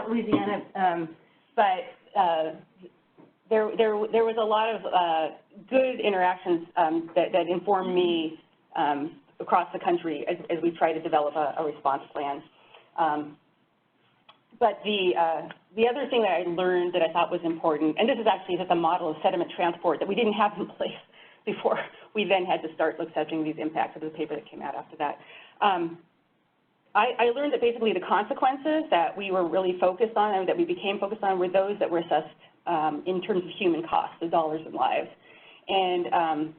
Louisiana, but there was a lot of good interactions that informed me across the country as we try to develop a response plan. But the other thing that I learned that I thought was important, and this is actually just a model of sediment transport that we didn't have in place before we then had to start accepting these impacts of the paper that came out after that. I learned that basically the consequences that we were really focused on and that we became focused on were those that were assessed in terms of human costs, the dollars and lives. And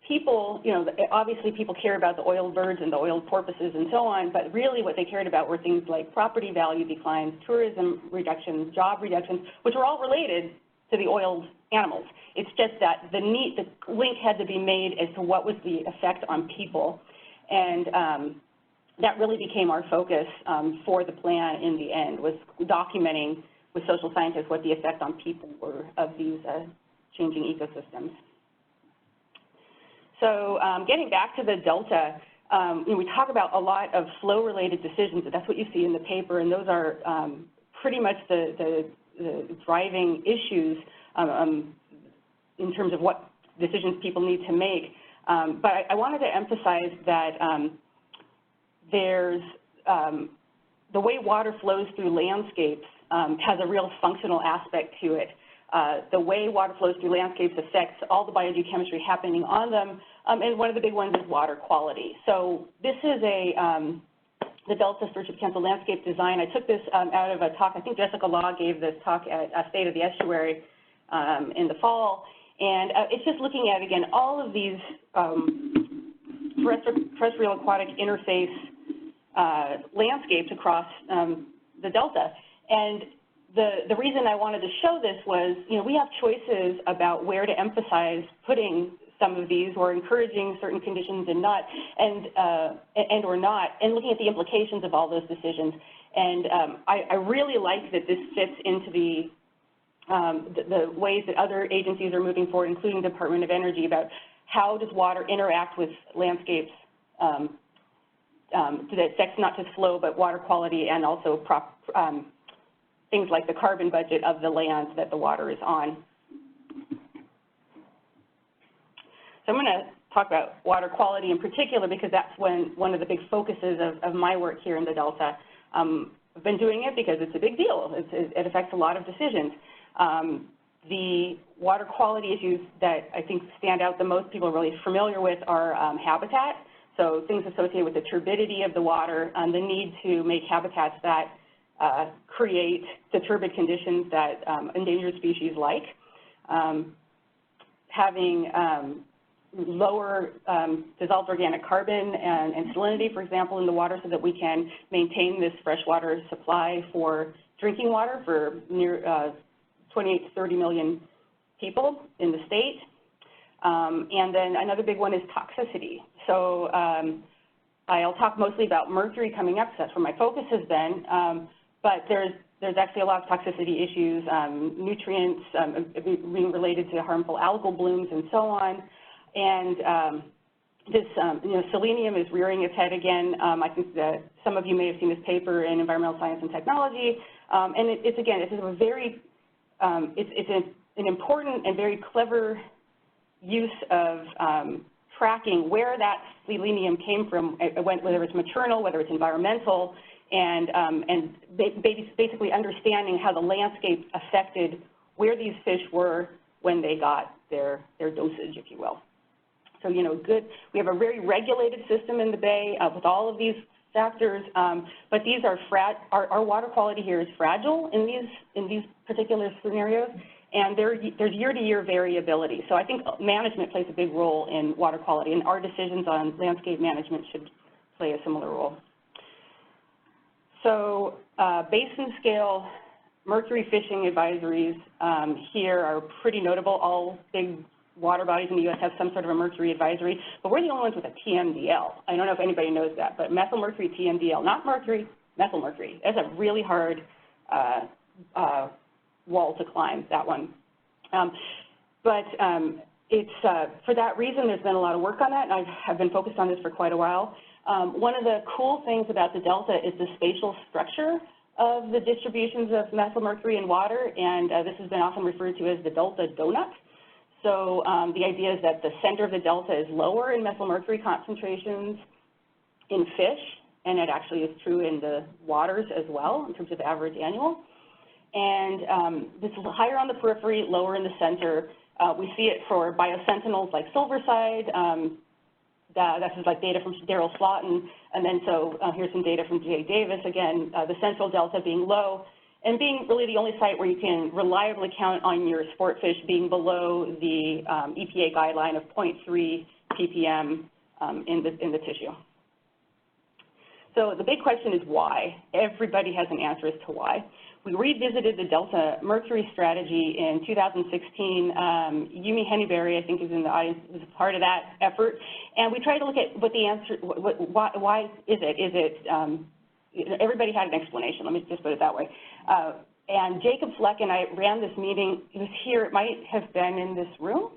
people, you know, obviously people care about the oiled birds and the oiled porpoises and so on, but really what they cared about were things like property value declines, tourism reductions, job reductions, which were all related to the oiled animals. It's just that the link had to be made as to what was the effect on people. And that really became our focus for the plan in the end, was documenting with social scientists what the effect on people were of these changing ecosystems. So getting back to the Delta, you know, we talk about a lot of flow-related decisions. That's what you see in the paper, and those are pretty much the driving issues in terms of what decisions people need to make. But I wanted to emphasize that there's the way water flows through landscapes has a real functional aspect to it. The way water flows through landscapes affects all the biogeochemistry happening on them, and one of the big ones is water quality. So this is the Delta Stewardship Council landscape design. I took this out of a talk. I think Jessica Law gave this talk at State of the Estuary in the fall, and it's just looking at, again, all of these terrestrial aquatic interface landscapes across the Delta. And the reason I wanted to show this was, you know, we have choices about where to emphasize putting some of these, or encouraging certain conditions and not, and or not, and looking at the implications of all those decisions. And I really like that this fits into the ways that other agencies are moving forward, including the Department of Energy, about how does water interact with landscapes that affects not just flow, but water quality, and also things like the carbon budget of the land that the water is on. So I'm going to talk about water quality in particular, because that's one of the big focuses of my work here in the Delta. I've been doing it because it's a big deal. It affects a lot of decisions. The water quality issues that I think stand out the most, people are really familiar with, are habitat. So things associated with the turbidity of the water, the need to make habitats that create the turbid conditions that endangered species like. Having lower dissolved organic carbon and salinity, for example, in the water, so that we can maintain this freshwater supply for drinking water for near 28 to 30 million people in the state. And then another big one is toxicity. So I'll talk mostly about mercury coming up, because that's where my focus has been. But there's actually a lot of toxicity issues, nutrients being related to harmful algal blooms and so on. And this, you know, selenium is rearing its head again. I think that some of you may have seen this paper in Environmental Science and Technology. And it's again, it's a very, it's an important and very clever use of tracking where that selenium came from, whether it's maternal, whether it's environmental, and basically understanding how the landscape affected where these fish were when they got their dosage, if you will. So, you know, we have a very regulated system in the bay with all of these factors, but these are our water quality here is fragile in these particular scenarios, and there's year-to-year variability. So I think management plays a big role in water quality, and our decisions on landscape management should play a similar role. So basin-scale mercury fishing advisories here are pretty notable. All big water bodies in the U.S. have some sort of a mercury advisory, but we're the only ones with a TMDL. I don't know if anybody knows that, but methylmercury TMDL, not mercury, methylmercury. That's a really hard wall to climb, that one. It's for that reason, there's been a lot of work on that, and I've been focused on this for quite a while. One of the cool things about the delta is the spatial structure of the distributions of methylmercury in water, and this has been often referred to as the delta donut. So the idea is that the center of the delta is lower in methylmercury concentrations in fish, and it actually is true in the waters as well in terms of average annual. And this is higher on the periphery, lower in the center. We see it for biosentinels like silverside. This is like data from Daryl Slaughton. And then here's some data from Jay Davis. Again, the central delta being low and being really the only site where you can reliably count on your sport fish being below the EPA guideline of 0.3 ppm in the tissue. So the big question is why. Everybody has an answer as to why. We revisited the delta mercury strategy in 2016. Yumi Henneberry, I think, is in the audience, was a part of that effort. And we tried to look at what the answer, why is it? Is it, everybody had an explanation, let me just put it that way. And Jacob Fleck and I ran this meeting. It was here, it might have been in this room.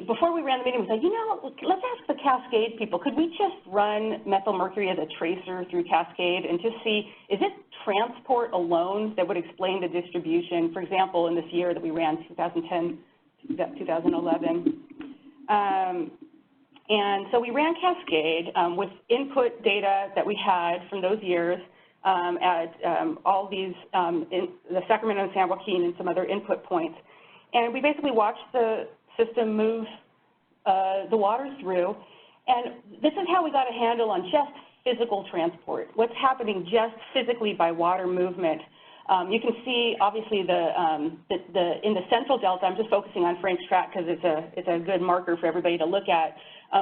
Before we ran the meeting, we said, you know, let's ask the Cascade people, could we just run methylmercury as a tracer through Cascade and just see, is it transport alone that would explain the distribution, for example, in this year that we ran, 2010, 2011. And so we ran Cascade with input data that we had from those years at all these, in the Sacramento and San Joaquin and some other input points. And we basically watched the system move the water through. And this is how we got a handle on just physical transport, what's happening just physically by water movement. You can see, obviously, in the central delta, I'm just focusing on Frank's Tract because it's a good marker for everybody to look at.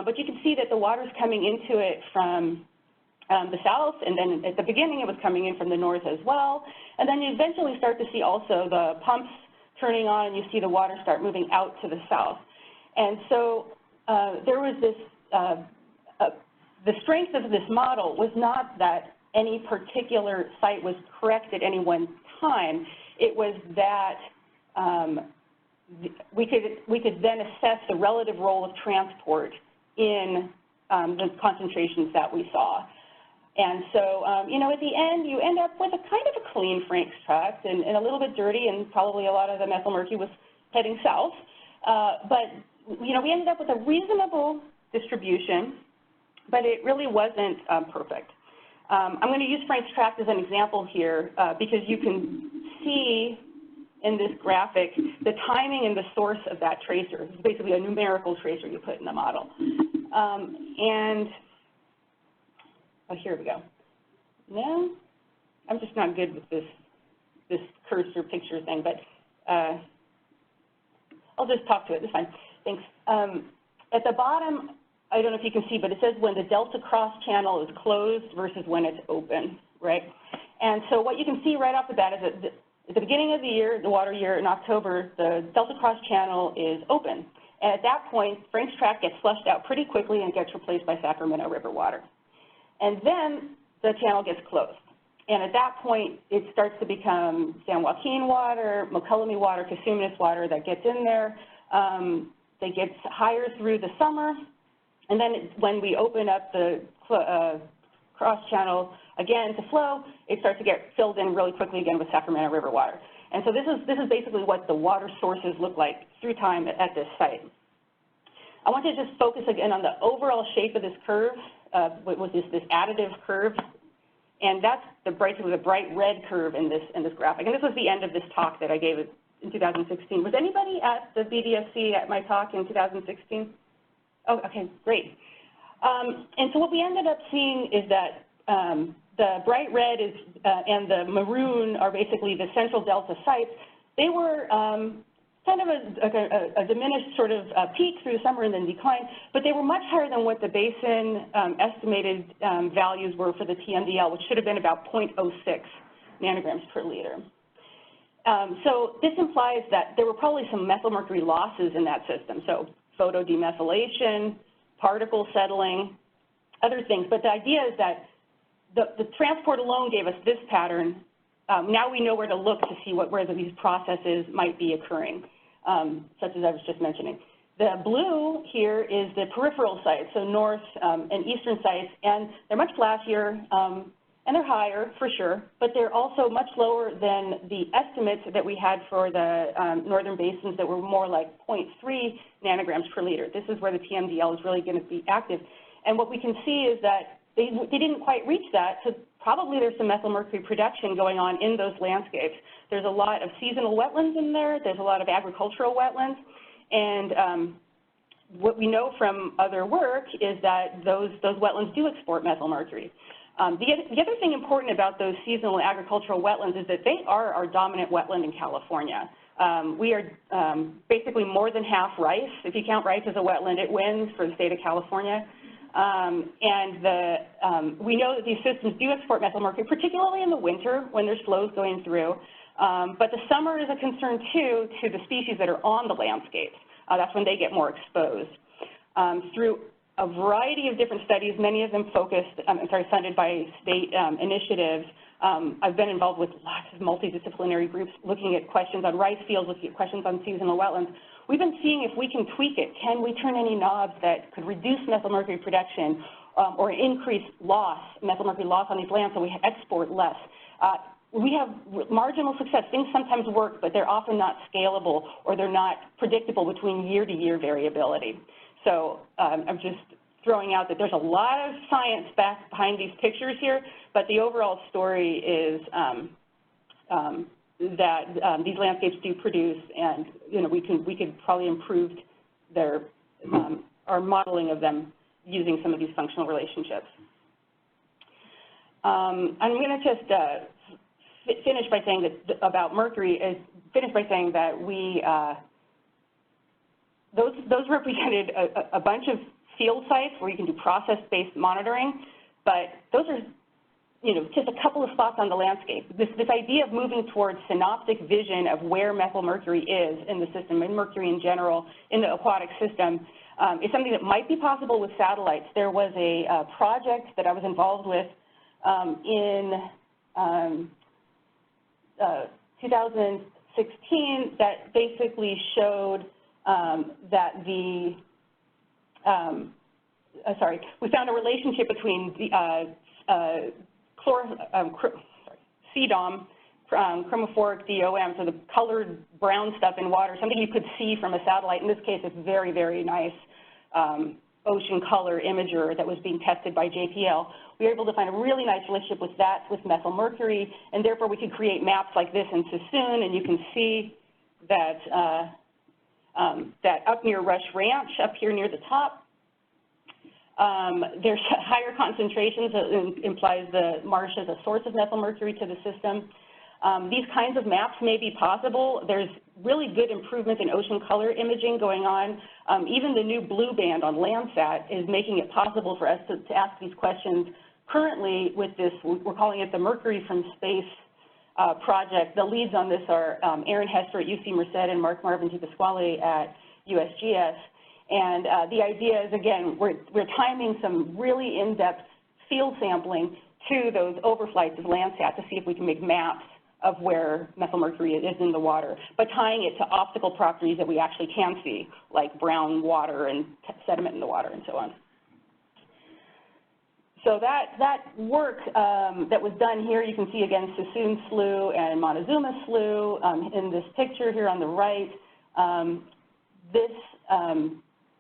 But you can see that the water's coming into it from the south, and then at the beginning it was coming in from the north as well. And then you eventually start to see also the pumps turning on, and you see the water start moving out to the south. And so there was this, the strength of this model was not that any particular site was correct at any one time. It was that we could then assess the relative role of transport in the concentrations that we saw. And so, you know, at the end, you end up with a kind of a clean Frank's Tract and a little bit dirty, and probably a lot of the methylmercury was heading south. But, you know, we ended up with a reasonable distribution, but it really wasn't perfect. I'm going to use Frank's Tract as an example here because you can see in this graphic the timing and the source of that tracer. It's basically a numerical tracer you put in the model. Oh, here we go. No, I'm just not good with this cursor picture thing, but I'll just talk to it. It's fine. Thanks. At the bottom, I don't know if you can see, but it says when the delta cross channel is closed versus when it's open, right? And so what you can see right off the bat is that at the beginning of the year, the water year in October, the delta cross channel is open. And at that point, Frank's Tract gets flushed out pretty quickly and gets replaced by Sacramento River water. And then the channel gets closed. And at that point, it starts to become San Joaquin water, Mokelumne water, Casuminous water that gets in there. That gets higher through the summer. And then when we open up the cross channel again to flow, it starts to get filled in really quickly again with Sacramento River water. And so this is basically what the water sources look like through time at this site. I want to just focus again on the overall shape of this curve, with this additive curve, and that's the bright red curve in this graphic. And this was the end of this talk that I gave in 2016. Was anybody at the BDSC at my talk in 2016? Oh, okay, great. And so what we ended up seeing is that the bright red is and the maroon are basically the central delta sites. They were kind of a diminished sort of peak through the summer and then decline, but they were much higher than what the basin estimated values were for the TMDL, which should have been about 0.06 nanograms per liter. So this implies that there were probably some methylmercury losses in that system, so photodemethylation, particle settling, other things. But the idea is that the transport alone gave us this pattern. Now we know where to look to see where these processes might be occurring, such as I was just mentioning. The blue here is the peripheral sites, so north and eastern sites, and they're much flashier and they're higher for sure, but they're also much lower than the estimates that we had for the northern basins that were more like 0.3 nanograms per liter. This is where the TMDL is really going to be active. And what we can see is that they didn't quite reach that, so probably there's some methylmercury production going on in those landscapes. There's a lot of seasonal wetlands in there. There's a lot of agricultural wetlands. And what we know from other work is that those wetlands do export methylmercury. The other thing important about those seasonal agricultural wetlands is that they are our dominant wetland in California. We are basically more than half rice. If you count rice as a wetland, it wins for the state of California. We know that these systems do export methylmercury, particularly in the winter when there's flows going through. But the summer is a concern, too, to the species that are on the landscapes. That's when they get more exposed. Through a variety of different studies, many of them funded by state initiatives. I've been involved with lots of multidisciplinary groups looking at questions on rice fields, looking at questions on seasonal wetlands. We've been seeing if we can tweak it. Can we turn any knobs that could reduce methylmercury production or increase methylmercury loss on these lands so we export less? We have marginal success. Things sometimes work, but they're often not scalable or they're not predictable between year-to-year variability. So I'm just throwing out that there's a lot of science back behind these pictures here, but the overall story is that these landscapes do produce, and we could probably improve our modeling of them using some of these functional relationships. I'm going to just finish by saying that about mercury that we those represented a bunch of field sites where you can do process-based monitoring, but those are just a couple of spots on the landscape. This idea of moving towards synoptic vision of where methylmercury is in the system, and mercury in general, in the aquatic system, is something that might be possible with satellites. There was a project that I was involved with in 2016 that basically showed that we found a relationship between the CDOM, chromophoric DOM, so the colored brown stuff in water, something you could see from a satellite. In this case, it's very, very nice ocean color imager that was being tested by JPL. We were able to find a really nice relationship with that, with methylmercury, and therefore we could create maps like this in Sassoon, and you can see that that up near Rush Ranch, up here near the top, there's higher concentrations that implies the marsh as a source of methylmercury to the system. These kinds of maps may be possible. There's really good improvements in ocean color imaging going on. Even the new blue band on Landsat is making it possible for us to ask these questions. Currently with this, we're calling it the Mercury from Space project. The leads on this are Aaron Hester at UC Merced and Mark Marvin Di Pasquale at USGS. And the idea is, again, we're timing some really in-depth field sampling to those overflights of Landsat to see if we can make maps of where methylmercury is in the water, but tying it to optical properties that we actually can see, like brown water and sediment in the water and so on. So that work that was done here, you can see again Sassoon Slough and Montezuma Slough in this picture here on the right. This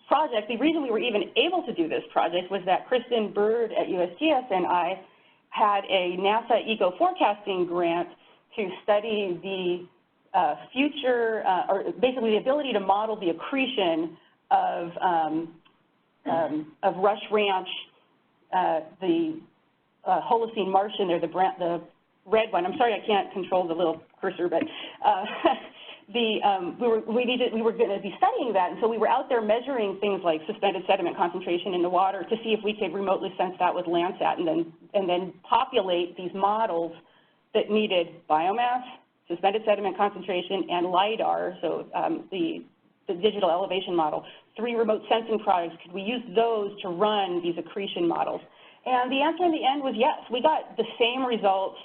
project, the reason we were even able to do this project was that Kristen Bird at USGS and I had a NASA eco-forecasting grant to study the or basically the ability to model the accretion of Rush Ranch, the Holocene marsh in there, the red one. I'm sorry I can't control the little cursor, but we were going to be studying that, and so we were out there measuring things like suspended sediment concentration in the water to see if we could remotely sense that with Landsat, and then populate these models that needed biomass, suspended sediment concentration, and LIDAR, so the digital elevation model. 3 remote sensing products. Could we use those to run these accretion models? And the answer in the end was yes. We got the same results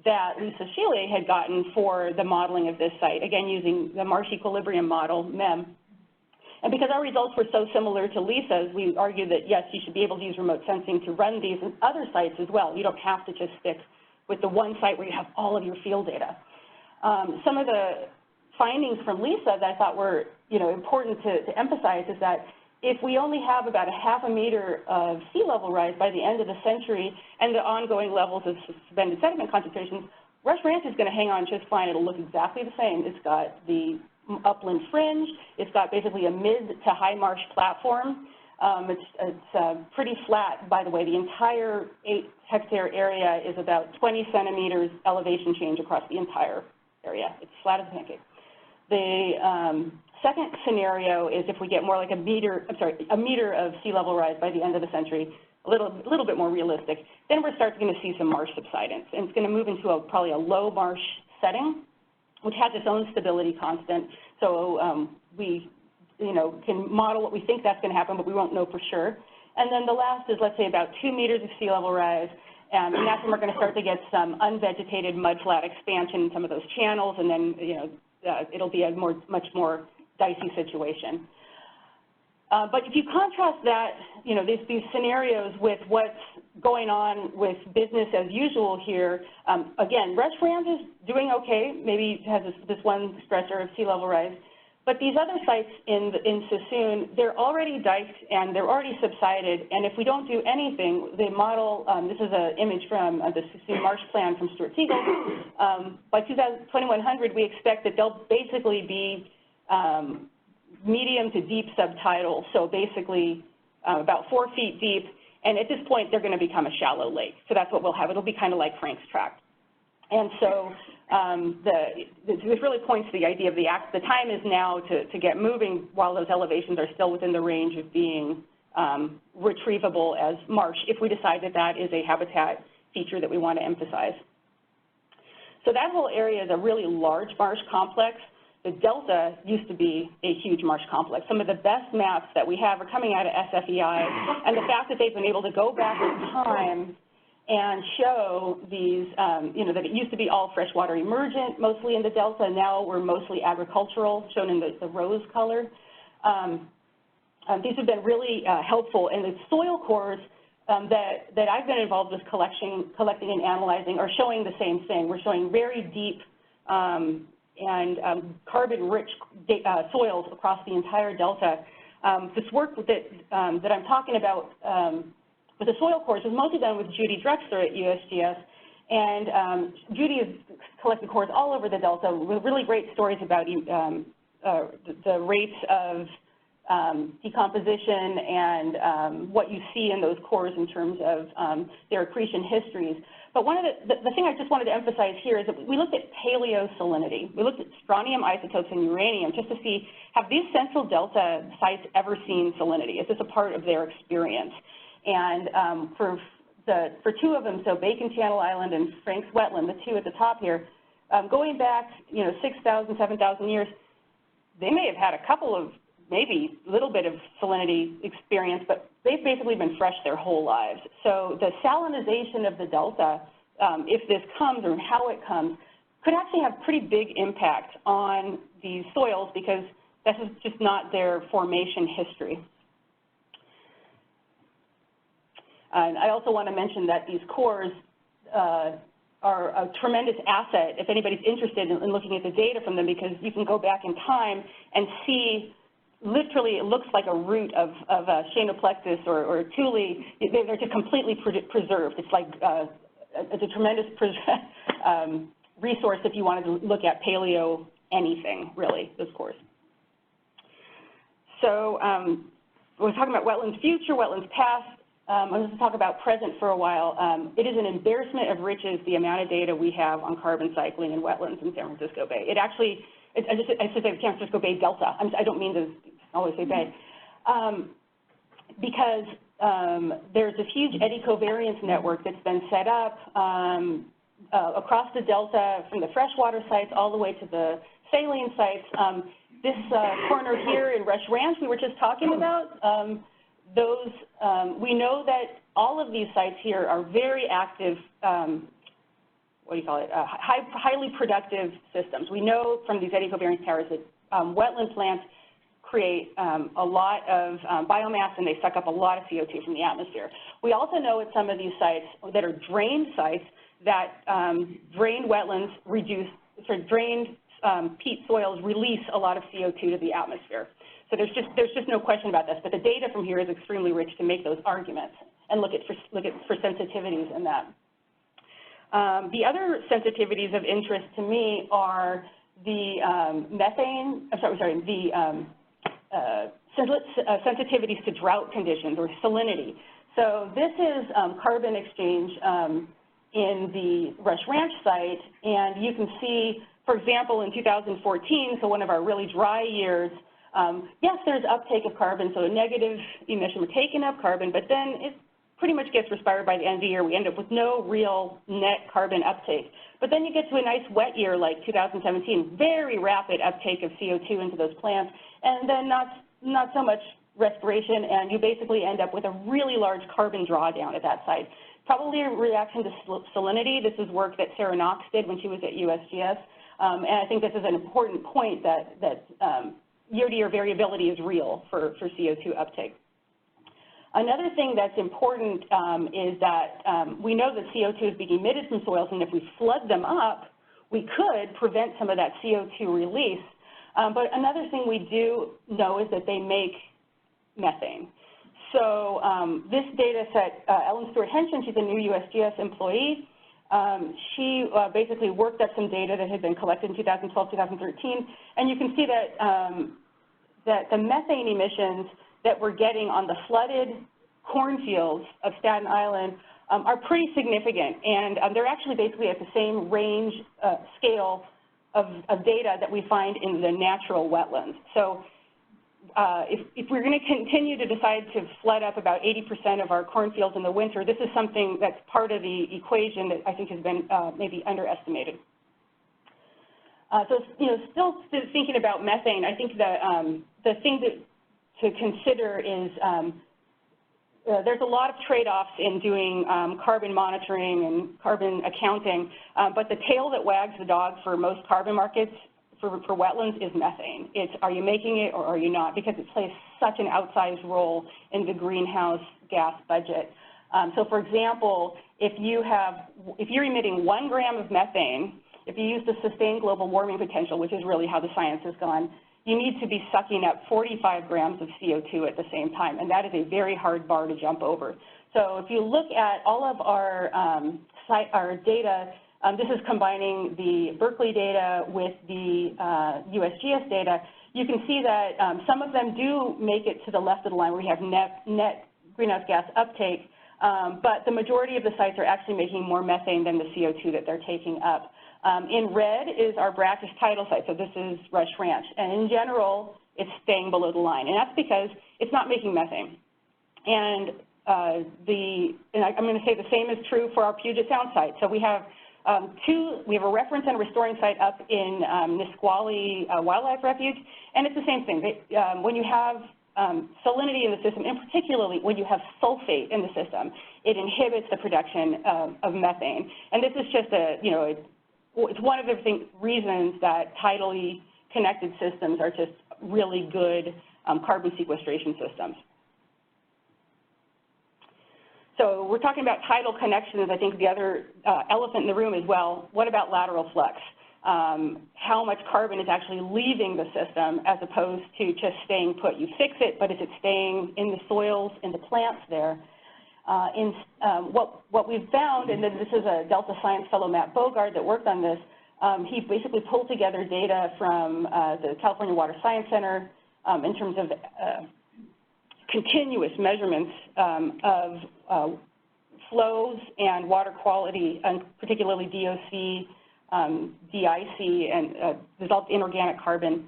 that Lisa Shealy had gotten for the modeling of this site, again using the marsh equilibrium model, MEM. And because our results were so similar to Lisa's, we argued that, yes, you should be able to use remote sensing to run these in other sites as well. You don't have to just stick with the one site where you have all of your field data. Some of the findings from Lisa that I thought were, important to emphasize is that if we only have about a half a meter of sea level rise by the end of the century and the ongoing levels of suspended sediment concentrations, Rush Ranch is going to hang on just fine. It'll look exactly the same. It's got the upland fringe. It's got basically a mid to high marsh platform. It's pretty flat, by the way. The entire 8-hectare area is about 20 centimeters elevation change across the entire area. It's flat as a pancake. The second scenario is if we get more like a meter of sea level rise by the end of the century, a little bit more realistic, then we're starting to see some marsh subsidence. And it's going to move into probably a low marsh setting, which has its own stability constant. So we can model what we think that's going to happen, but we won't know for sure. And then the last is, let's say, about 2 meters of sea level rise, and that's when we're going to start to get some unvegetated mudflat expansion in some of those channels, and then, it'll be a much more dicey situation. But if you contrast that, these scenarios with what's going on with business as usual here, again, Rush Ranch is doing okay. Maybe it has this one stressor of sea level rise. But these other sites in Sassoon, they're already diked and they're already subsided. And if we don't do anything, the model, this is an image from the Sassoon Marsh Plan from Stuart Tidal. By 2100, we expect that they'll basically be medium to deep subtidal, so basically about 4 feet deep, and at this point they're going to become a shallow lake. So that's what we'll have. It'll be kind of like Frank's Tract. And so this really points to the idea of the time is now to get moving while those elevations are still within the range of being retrievable as marsh, if we decide that that is a habitat feature that we want to emphasize. So that whole area is a really large marsh complex. The Delta used to be a huge marsh complex. Some of the best maps that we have are coming out of SFEI, and the fact that they've been able to go back in time and show these, that it used to be all freshwater emergent, mostly in the Delta, and now we're mostly agricultural, shown in the rose color. These have been really helpful, and the soil cores that I've been involved with collecting and analyzing are showing the same thing. We're showing very deep and carbon-rich soils across the entire Delta. This work that I'm talking about with the soil cores was mostly done with Judy Drexler at USGS, and Judy has collected cores all over the Delta with really great stories about the rates of decomposition and what you see in those cores in terms of their accretion histories. But one of the thing I just wanted to emphasize here is that we looked at paleosalinity. We looked at strontium isotopes and uranium just to see, have these central Delta sites ever seen salinity? Is this a part of their experience? And for 2 of them, so Bacon Channel Island and Frank's Wetland, the 2 at the top here, going back, 6,000, 7,000 years, they may have had a couple of maybe a little bit of salinity experience, but they've basically been fresh their whole lives. So the salinization of the Delta, if this comes or how it comes, could actually have pretty big impact on these soils because this is just not their formation history. And I also want to mention that these cores are a tremendous asset if anybody's interested in looking at the data from them, because you can go back in time and see literally it looks like a root of a Shanoplexus or Thule. They're just completely preserved. It's like it's a tremendous resource if you wanted to look at paleo anything, really, those cores. So we're talking about wetlands future, wetlands past. I'm going to talk about present for a while. It is an embarrassment of riches, the amount of data we have on carbon cycling in wetlands in San Francisco Bay. It actually, I should say San Francisco Bay Delta. I don't mean to always say Bay. Because there's a huge eddy covariance network that's been set up across the Delta from the freshwater sites all the way to the saline sites. This corner here in Rush Ranch we were just talking about, we know that all of these sites here are very active, highly productive systems. We know from these eddy covariance towers that wetland plants create a lot of biomass, and they suck up a lot of CO2 from the atmosphere. We also know at some of these sites that are drained sites that drained wetlands drained peat soils release a lot of CO2 to the atmosphere. So there's just no question about this, but the data from here is extremely rich to make those arguments and look for sensitivities in that. The other sensitivities of interest to me are the methane, sensitivities to drought conditions or salinity. So this is carbon exchange in the Rush Ranch site, and you can see, for example, in 2014, so one of our really dry years, yes, there's uptake of carbon, so a negative emission, we're taking up carbon, but then it pretty much gets respired by the end of the year. We end up with no real net carbon uptake. But then you get to a nice wet year like 2017, very rapid uptake of CO2 into those plants, and then not so much respiration, and you basically end up with a really large carbon drawdown at that site. Probably a reaction to salinity. This is work that Sarah Knox did when she was at USGS, and I think this is an important point that year-to-year variability is real for CO2 uptake. Another thing that's important is that we know that CO2 is being emitted from soils, and if we flood them up, we could prevent some of that CO2 release. But another thing we do know is that they make methane. So this data set, Ellen Stewart-Henshin, she's a new USGS employee. She basically worked up some data that had been collected in 2012, 2013, and you can see that, that the methane emissions that we're getting on the flooded cornfields of Staten Island are pretty significant, and they're actually basically at the same range scale of data that we find in the natural wetlands. So if we're going to continue to decide to flood up about 80% of our cornfields in the winter, this is something that's part of the equation that I think has been maybe underestimated. So, you know, still thinking about methane, I think the thing to consider is there's a lot of trade-offs in doing carbon monitoring and carbon accounting, but the tail that wags the dog for most carbon markets for wetlands is methane. It's are you making it or are you not, because it plays such an outsized role in the greenhouse gas budget. So for example, if you're emitting 1 gram of methane, if you use the sustained global warming potential, which is really how the science has gone, you need to be sucking up 45 grams of CO2 at the same time, and that is a very hard bar to jump over. So if you look at all of our data, this is combining the Berkeley data with the USGS data. You can see that some of them do make it to the left of the line where we have net greenhouse gas uptake, but the majority of the sites are actually making more methane than the CO2 that they're taking up. In red is our brackish tidal site, so this is Rush Ranch, and in general, it's staying below the line, and that's because it's not making methane. And I'm going to say the same is true for our Puget Sound site. So we have we have a reference and a restoring site up in Nisqually Wildlife Refuge, and it's the same thing. When you have salinity in the system, and particularly when you have sulfate in the system, it inhibits the production of methane. And this is just it's one of the reasons that tidally connected systems are just really good carbon sequestration systems. So we're talking about tidal connections. I think the other elephant in the room is, well, what about lateral flux? How much carbon is actually leaving the system as opposed to just staying put? You fix it, but is it staying in the soils, in the plants there? What we've found, and then this is a Delta Science fellow, Matt Bogard, that worked on this, he basically pulled together data from the California Water Science Center in terms of continuous measurements of flows and water quality, and particularly DOC, DIC, and dissolved inorganic carbon.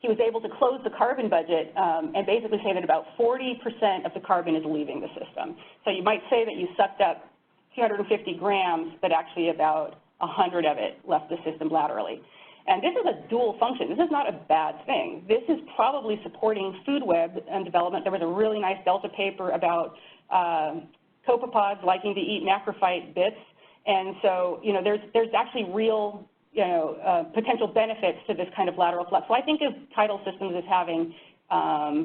He was able to close the carbon budget and basically say that about 40% of the carbon is leaving the system. So you might say that you sucked up 250 grams, but actually about 100 of it left the system laterally. And this is a dual function. This is not a bad thing. This is probably supporting food web and development. There was a really nice Delta paper about copepods liking to eat macrophyte bits. And so, you know, there's actually real potential benefits to this kind of lateral flux. So I think of tidal systems as having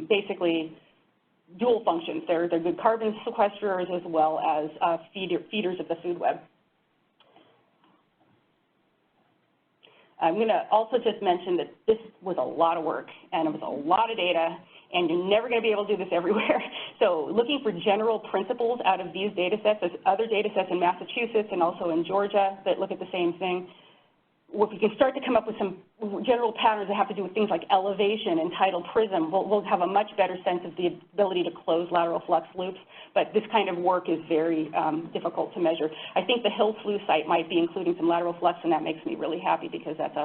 basically dual functions. They're good carbon sequesterers as well as feeders of the food web. I'm going to also just mention that this was a lot of work, and it was a lot of data, and you're never going to be able to do this everywhere. So looking for general principles out of these data sets, there's other data sets in Massachusetts and also in Georgia that look at the same thing. If we can start to come up with some general patterns that have to do with things like elevation and tidal prism, we'll have a much better sense of the ability to close lateral flux loops. But this kind of work is very difficult to measure. I think the Hill Flu site might be including some lateral flux, and that makes me really happy because that's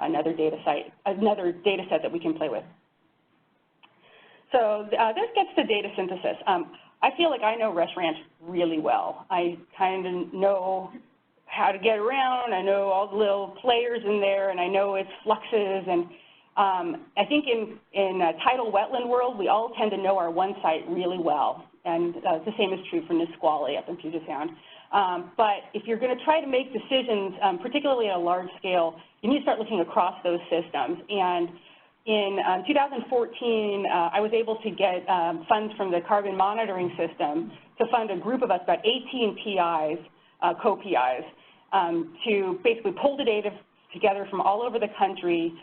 another data set that we can play with. So this gets to data synthesis. I feel like I know Rush Ranch really well. I kind of know how to get around, I know all the little players in there, and I know its fluxes, and I think in tidal wetland world, we all tend to know our one site really well, and the same is true for Nisqually up in Puget Sound. But if you're going to try to make decisions, particularly at a large scale, you need to start looking across those systems. And in 2014, I was able to get funds from the Carbon Monitoring System to fund a group of us, about 18 PIs, co-PIs, to basically pull the data together from all over the country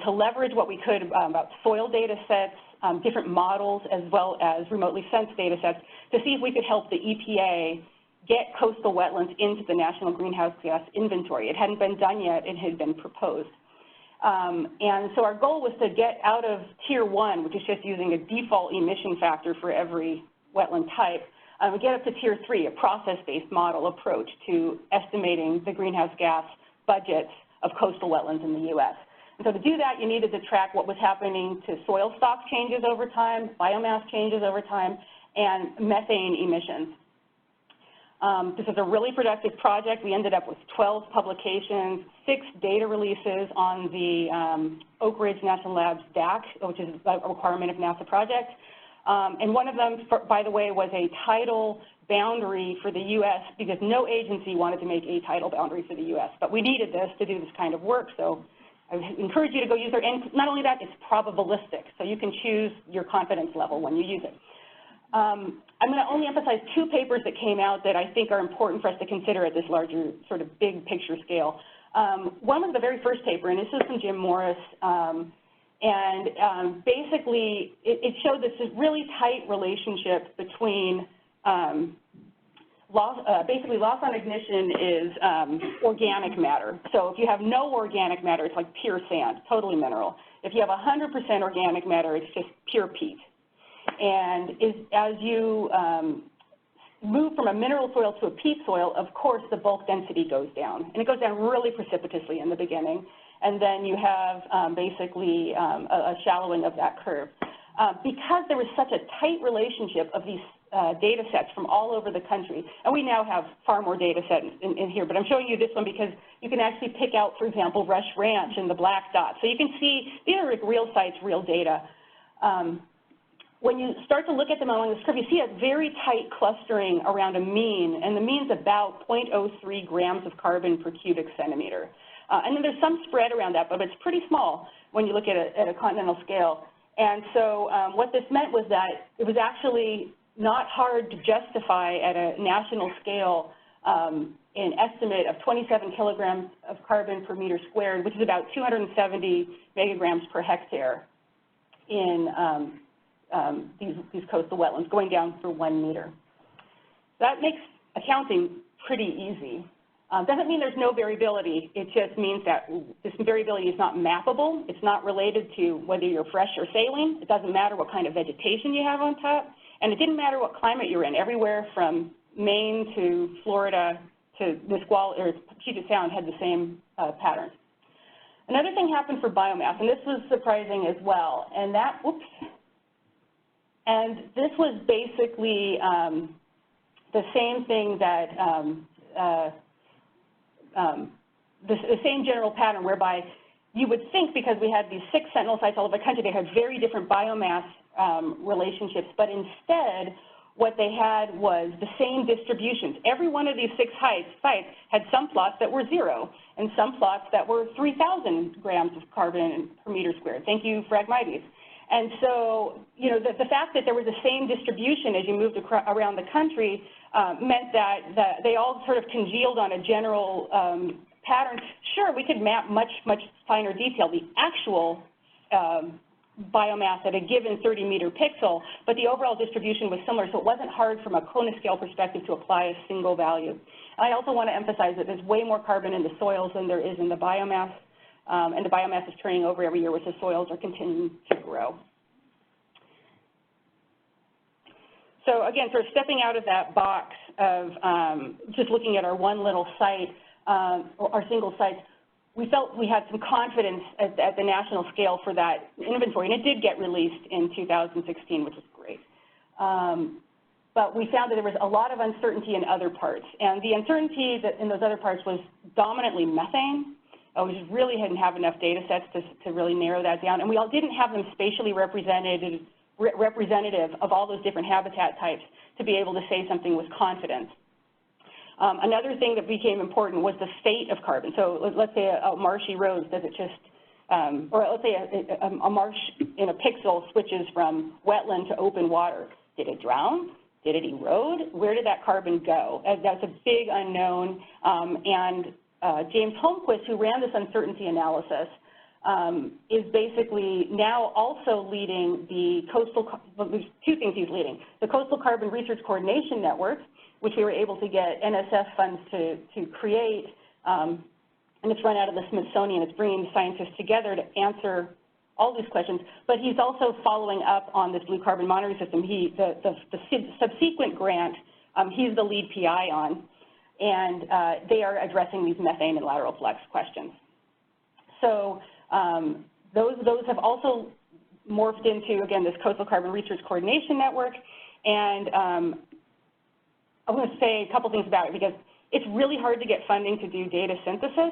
to leverage what we could about soil data sets, different models, as well as remotely sensed data sets to see if we could help the EPA get coastal wetlands into the National Greenhouse Gas Inventory. It hadn't been done yet, it had been proposed. And so our goal was to get out of Tier 1, which is just using a default emission factor for every wetland type, we get up to Tier 3, a process-based model approach to estimating the greenhouse gas budgets of coastal wetlands in the U.S. And so to do that, you needed to track what was happening to soil stock changes over time, biomass changes over time, and methane emissions. This is a really productive project. We ended up with 12 publications, 6 data releases on the Oak Ridge National Labs DAC, which is a requirement of NASA project. And one of them, by the way, was a tidal boundary for the U.S. because no agency wanted to make a tidal boundary for the U.S. But we needed this to do this kind of work, so I encourage you to go use it. And not only that, it's probabilistic, so you can choose your confidence level when you use it. I'm going to only emphasize 2 papers that came out that I think are important for us to consider at this larger sort of big picture scale. One was the very first paper, and this is from Jim Morris. Basically, it showed this really tight relationship between basically loss on ignition is organic matter. So if you have no organic matter, it's like pure sand, totally mineral. If you have 100% organic matter, it's just pure peat. And as you move from a mineral soil to a peat soil, of course, the bulk density goes down. And it goes down really precipitously in the beginning. And then you have basically a shallowing of that curve. Because there was such a tight relationship of these data sets from all over the country, and we now have far more data sets in here, but I'm showing you this one because you can actually pick out, for example, Rush Ranch and the black dot. So you can see these are real sites, real data. When you start to look at them along this curve, you see a very tight clustering around a mean, and the mean's about 0.03 grams of carbon per cubic centimeter. And then there's some spread around that, but it's pretty small when you look at a continental scale. And so what this meant was that it was actually not hard to justify at a national scale an estimate of 27 kilograms of carbon per meter squared, which is about 270 megagrams per hectare in these coastal wetlands, going down for 1 meter. That makes accounting pretty easy. Doesn't mean there's no variability. It just means that this variability is not mappable. It's not related to whether you're fresh or saline. It doesn't matter what kind of vegetation you have on top. And it didn't matter what climate you're in. Everywhere from Maine to Florida to Nisqually or Puget Sound had the same patterns. Another thing happened for biomass, and this was surprising as well. And that, and this was basically the same thing that the same general pattern whereby you would think, because we had these 6 sentinel sites all over the country, they had very different biomass relationships, but instead what they had was the same distributions. Every one of these 6 sites had some plots that were 0 and some plots that were 3,000 grams of carbon per meter squared. Thank you, Phragmites. And so, you know, the fact that there was the same distribution as you moved around the country meant that they all sort of congealed on a general pattern. Sure, we could map much finer detail, the actual biomass at a given 30-meter pixel, but the overall distribution was similar, so it wasn't hard from a cone-scale perspective to apply a single value. I also want to emphasize that there's way more carbon in the soils than there is in the biomass, and the biomass is turning over every year, which the soils are continuing to grow. So again, sort of stepping out of that box of just looking at our one little site, our single sites, we felt we had some confidence at the national scale for that inventory, and it did get released in 2016, which was great. But we found that there was a lot of uncertainty in other parts, and the uncertainty that in those other parts was dominantly methane. We just really didn't have enough data sets to really narrow that down, and we all didn't have them spatially representative of all those different habitat types to be able to say something with confidence. Another thing that became important was the state of carbon. So let's say a marshy road, does it just, or let's say a marsh in a pixel switches from wetland to open water. Did it drown? Did it erode? Where did that carbon go? That's a big unknown. James Holmquist, who ran this uncertainty analysis, is basically now also leading the coastal, well, there's 2 things he's leading. The Coastal Carbon Research Coordination Network, which we were able to get NSF funds to create, and it's run out of the Smithsonian. It's bringing scientists together to answer all these questions, but he's also following up on this blue carbon monitoring system. The subsequent grant, he's the lead PI on, and they are addressing these methane and lateral flux questions. So those have also morphed into, again, this Coastal Carbon Research Coordination Network, and I want to say a couple things about it because it's really hard to get funding to do data synthesis,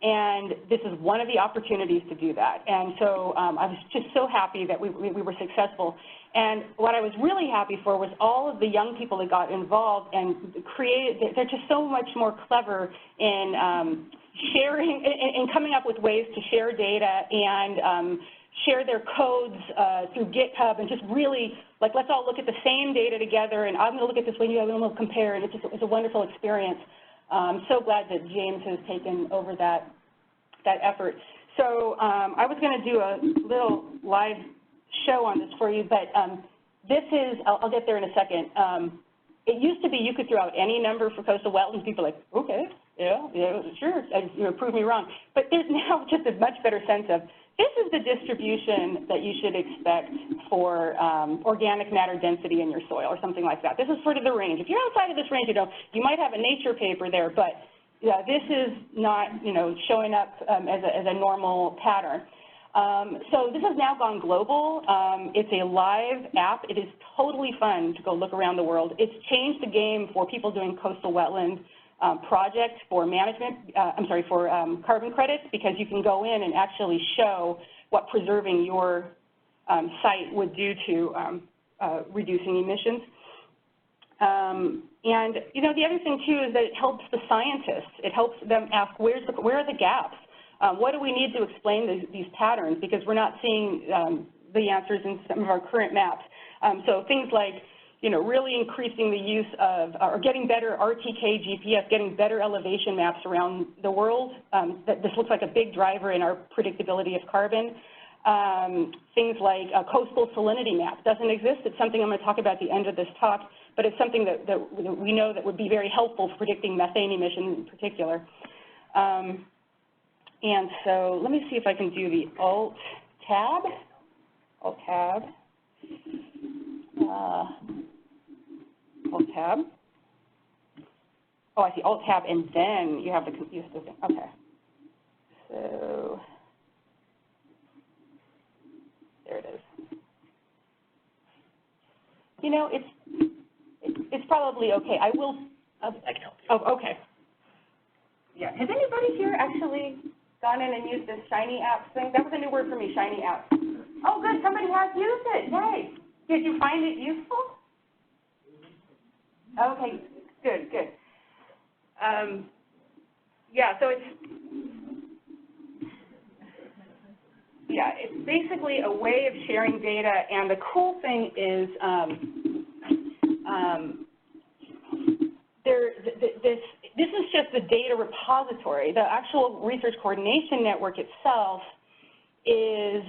and this is one of the opportunities to do that. And so I was just so happy that we were successful. And what I was really happy for was all of the young people that got involved and created, they're just so much more clever in sharing and coming up with ways to share data and share their codes through GitHub and just really, like, let's all look at the same data together, and I'm going to look at this one, and we'll compare, and it's a wonderful experience. I'm so glad that James has taken over that effort. So I was going to do a little live show on this for you, but this is, I'll get there in a second. It used to be you could throw out any number for coastal wetlands. People are like, okay, yeah, sure, prove me wrong. But there's now just a much better sense of, this is the distribution that you should expect for organic matter density in your soil or something like that. This is sort of the range. If you're outside of this range, you might have a nature paper there, but yeah, this is not, showing up as a normal pattern. So this has now gone global. It's a live app. It is totally fun to go look around the world. It's changed the game for people doing coastal wetland projects for management, for carbon credits, because you can go in and actually show what preserving your site would do to reducing emissions. And, the other thing, too, is that it helps the scientists. It helps them ask, where are the gaps? What do we need to explain these patterns? Because we're not seeing the answers in some of our current maps. So things like, really increasing the use of, or getting better RTK GPS, getting better elevation maps around the world. This looks like a big driver in our predictability of carbon. Things like a coastal salinity map doesn't exist. It's something I'm going to talk about at the end of this talk, but it's something that we know that would be very helpful for predicting methane emissions in particular. And so let me see if I can do the Alt-Tab. Alt-Tab. Alt-Tab. Oh, I see, Alt-Tab, and then you have to use the thing. Okay. So there it is. It's probably okay. I can help you. Oh, okay. Yeah. Has anybody here actually gone in and used this Shiny Apps thing? That was a new word for me, Shiny Apps. Oh, good. Somebody has used it. Yay. Did you find it useful? Okay, good, good. Yeah, so it's basically a way of sharing data, and the cool thing is this is just the data repository. The actual research coordination network itself is,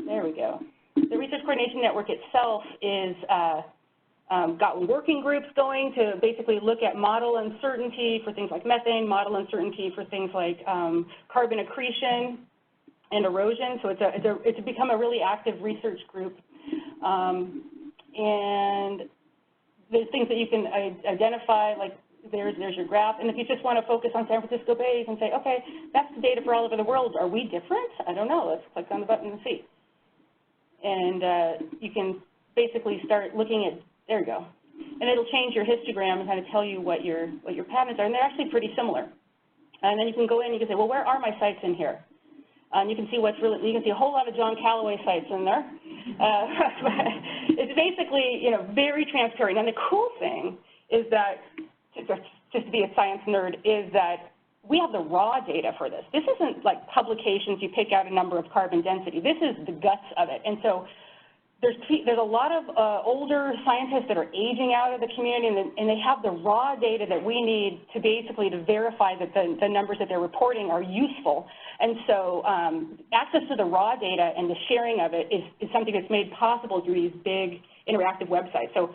there we go. The research coordination network itself is got working groups going to basically look at model uncertainty for things like methane, model uncertainty for things like carbon accretion and erosion. So it's become a really active research group. And there's things that you can identify, like there's your graph. And if you just want to focus on San Francisco Bay, you can say, okay, that's the data for all over the world. Are we different? I don't know. Let's click on the button and see. And you can basically start looking at, there you go. And it'll change your histogram and kind of tell you what your patterns are. And they're actually pretty similar. And then you can go in and you can say, well, where are my sites in here? And you can see you can see a whole lot of John Callaway sites in there. It's basically, very transparent. And the cool thing is that, just to be a science nerd, is that we have the raw data for this. This isn't like publications, you pick out a number of carbon density. This is the guts of it. And so there's a lot of older scientists that are aging out of the community, and they have the raw data that we need to basically to verify that the numbers that they're reporting are useful. And so access to the raw data and the sharing of it is something that's made possible through these big interactive websites. So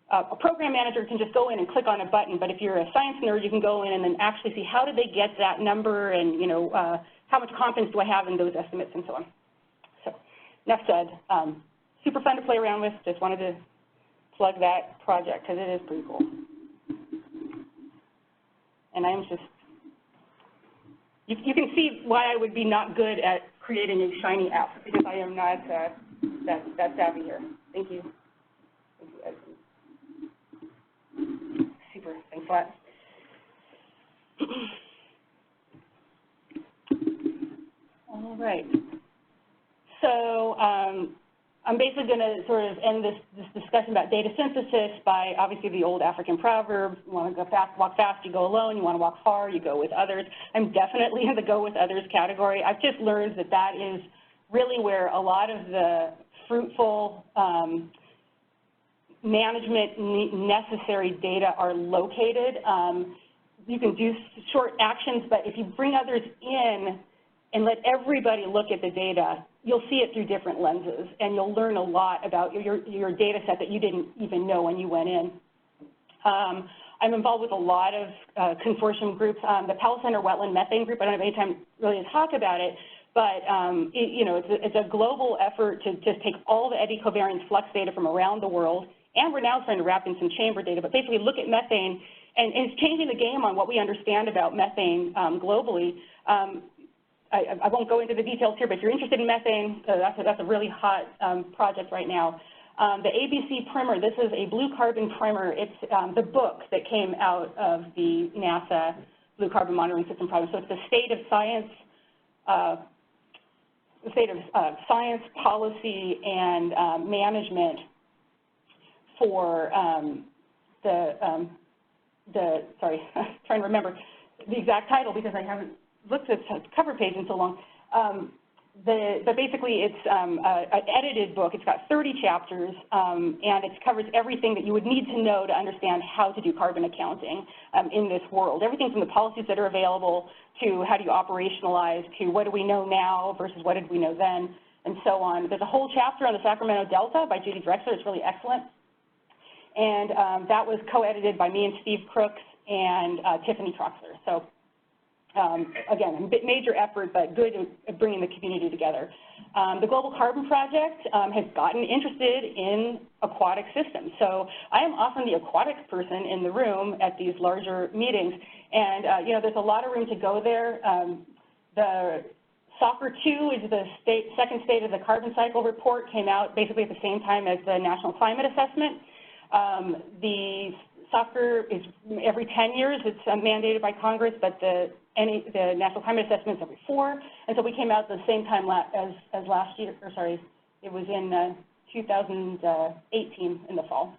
a program manager can just go in and click on a button, but if you're a science nerd, you can go in and then actually see how did they get that number, and how much confidence do I have in those estimates, and so on. So enough said. Super fun to play around with. Just wanted to plug that project because it is pretty cool. And I'm just, you can see why I would be not good at creating a shiny app, because I am not that savvy here. Thank you. Thank you, Edison. Super. Thanks a lot. All right. So I'm basically going to sort of end this discussion about data synthesis by obviously the old African proverb, you want to go fast, walk fast, you go alone, you want to walk far, you go with others. I'm definitely in the go with others category. I've just learned that that is really where a lot of the fruitful management necessary data are located. You can do short actions, but if you bring others in and let everybody look at the data, you'll see it through different lenses, and you'll learn a lot about your data set that you didn't even know when you went in. I'm involved with a lot of consortium groups. The Powell Center Wetland Methane Group, I don't have any time really to talk about it, but it's a global effort to just take all the eddy covariance flux data from around the world, and we're now trying to wrap in some chamber data, but basically look at methane, and it's changing the game on what we understand about methane globally. I won't go into the details here, but if you're interested in methane, that's a really hot project right now. The ABC primer, this is a blue carbon primer. It's the book that came out of the NASA Blue Carbon Monitoring System project. So it's the state of science, policy, and management for sorry, I'm trying to remember the exact title because I haven't looked at the cover page in so long. But basically it's an edited book. It's got 30 chapters, and it covers everything that you would need to know to understand how to do carbon accounting in this world. Everything from the policies that are available to how do you operationalize to what do we know now versus what did we know then, and so on. There's a whole chapter on the Sacramento Delta by Judy Drexler. It's really excellent. And that was co-edited by me and Steve Crooks and Tiffany Troxler. So again, a major effort, but good at bringing the community together. The Global Carbon Project has gotten interested in aquatic systems. So I am often the aquatic person in the room at these larger meetings. And, there's a lot of room to go there. The Soccer 2 is the second state of the carbon cycle report, came out basically at the same time as the National Climate Assessment. The Soccer is every 10 years. It's mandated by Congress, but the National Climate Assessment is every 4. And so we came out at the same time as last year, or sorry, it was in 2018 in the fall.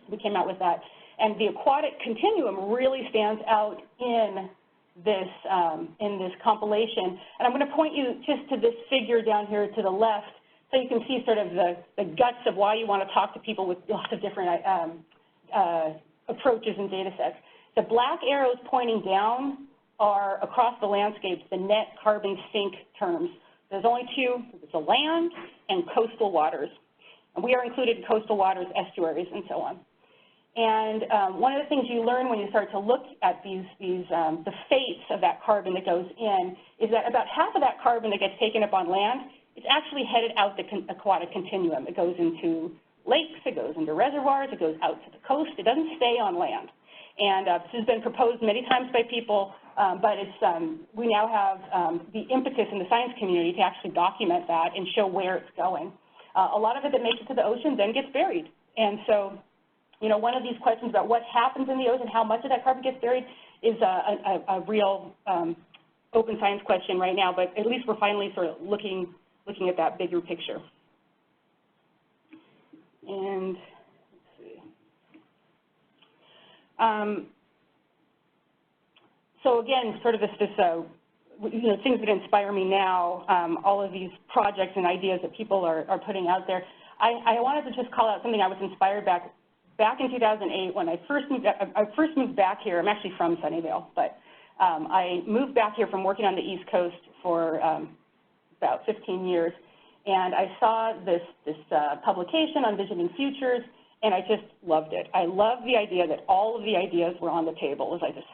We came out with that. And the aquatic continuum really stands out in this compilation. And I'm going to point you just to this figure down here to the left, so you can see sort of the guts of why you want to talk to people with lots of different approaches and data sets. The black arrows pointing down are, across the landscapes, the net carbon sink terms. There's only two, the land and coastal waters. And we are included in coastal waters, estuaries, and so on. And one of the things you learn when you start to look at the fates of that carbon that goes in is that about half of that carbon that gets taken up on land is actually headed out the aquatic continuum. It goes into lakes, it goes into reservoirs, it goes out to the coast. It doesn't stay on land. And this has been proposed many times by people, but it's, we now have the impetus in the science community to actually document that and show where it's going. A lot of it that makes it to the ocean then gets buried. And so, you know, one of these questions about what happens in the ocean, how much of that carbon gets buried, is a real open science question right now, but at least we're finally sort of looking at that bigger picture. And let's see. So again, sort of this you know, things that inspire me now, all of these projects and ideas that people are putting out there. I wanted to just call out something I was inspired back in 2008 when I first moved back here. I'm actually from Sunnyvale, but I moved back here from working on the East Coast for about 15 years, and I saw this publication on Visioning Futures, and I just loved it. I loved the idea that all of the ideas were on the table, as I just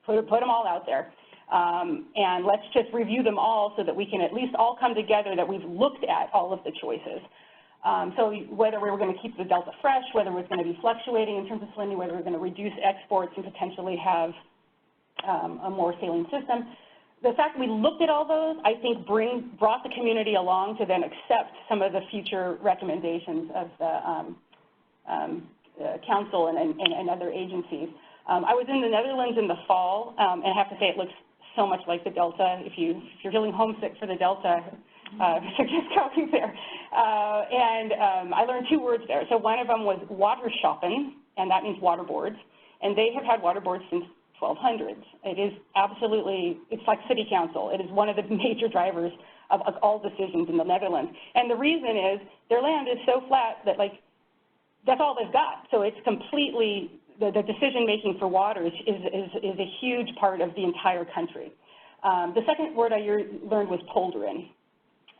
put them all out there. And let's just review them all so that we can at least all come together that we've looked at all of the choices. So whether we were going to keep the delta fresh, whether it was going to be fluctuating in terms of salinity, whether we're going to reduce exports and potentially have a more saline system. The fact that we looked at all those, I think, brought the community along to then accept some of the future recommendations of the council and other agencies. I was in the Netherlands in the fall, and I have to say it looks so much like the Delta. If you're feeling homesick for the Delta, suggest going there. I learned two words there. So one of them was waterschappen, and that means waterboards, and they have had waterboards since 1200s. It is absolutely, it's like city council. It is one of the major drivers of all decisions in the Netherlands. And the reason is their land is so flat that, like, that's all they've got. So it's completely, the decision-making for water is a huge part of the entire country. The second word I learned was polderen.